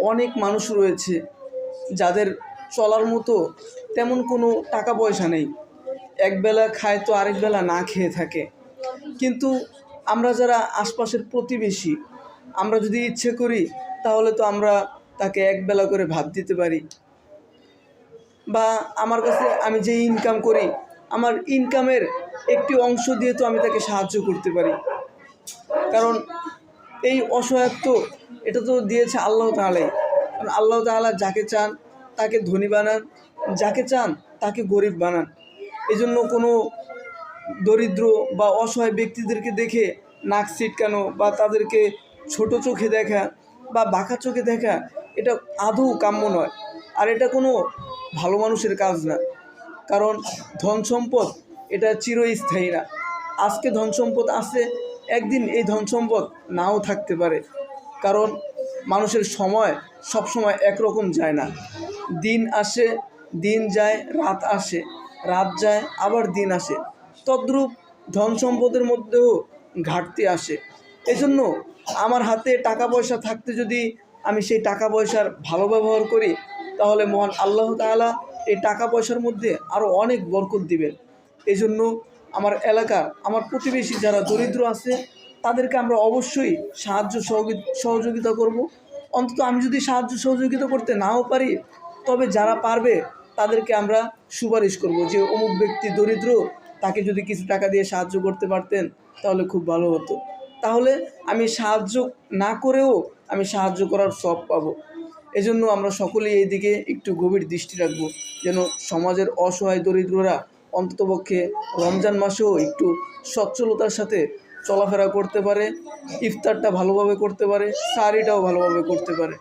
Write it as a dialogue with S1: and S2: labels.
S1: অনেক মানুষ রয়েছে যাদের চলার মতো তেমন কোনো টাকা পয়সা নেই, একবেলা খায় তো আরেক বেলা না খেয়ে থাকে। কিন্তু আমরা যারা আশপাশের প্রতিবেশী, আমরা যদি ইচ্ছে করি তাহলে তো আমরা তাকে একবেলা করে ভাত দিতে পারি, বা আমার কাছে আমি যে ইনকাম করি আমার ইনকামের একটি অংশ দিয়ে তো আমি তাকে সাহায্য করতে পারি। কারণ এই অসহায়ত্ব এটা তো দিয়েছে আল্লাহ তাআলাই। কারণ আল্লাহ তাআলা যাকে চান তাকে ধনী বানান, যাকে চান তাকে গরিব বানান। এজন্য কোনো দরিদ্র বা অসহায় ব্যক্তিদেরকে দেখে নাক ছিটকানো বা তাদেরকে ছোট চোখে দেখা বা বাঁকা চোখে দেখা এটা আদৌ কাম্য নয়। আর এটা কোনো ভালো মানুষের কাজ না। কারণ ধন সম্পদ এটা চিরস্থায়ী না। আজকে ধন সম্পদ আছে, একদিন এই ধন সম্পদ নাও থাকতে পারে। কারণ মানুষের সময় সবসময় একরকম যায় না। দিন আসে, দিন যায়, রাত আসে, রাত যায়, আবার দিন আসে। তদ্রূপ ধন সম্পদের মধ্যেও ঘাটতি আসে। এজন্য আমার হাতে টাকা পয়সা থাকতে যদি আমি সেই টাকা পয়সার ভালো ব্যবহার করি, তাহলে মহান আল্লাহ তাআলা এই টাকা পয়সার মধ্যে আরও অনেক বরকত দিবেন। এজন্য আমার এলাকার আমার প্রতিবেশী যারা দরিদ্র আছে তাদেরকে আমরা অবশ্যই সাহায্য সহযোগিতা করব। অন্তত আমি যদি সাহায্য সহযোগিতা করতে নাও পারি, তবে যারা পারবে তাদেরকে আমরা সুপারিশ করব যে অমুক ব্যক্তি দরিদ্র, তাকে যদি কিছু টাকা দিয়ে সাহায্য করতে পারতেন তাহলে খুব ভালো হতো। তাহলে আমি সাহায্য না করেও আমি সাহায্য করার সব পাবো। এজন্য আমরা সকলেই এই দিকে একটু গভীর দৃষ্টি রাখবো, যেন সমাজের অসহায় দরিদ্ররা অন্ততপক্ষে রমজান মাসেও একটু সচ্ছলতার সাথে চলাফেরা করতে পারে, ইফতারটা ভালোভাবে করতে পারে, সাহরিটাও ভালোভাবে করতে পারে।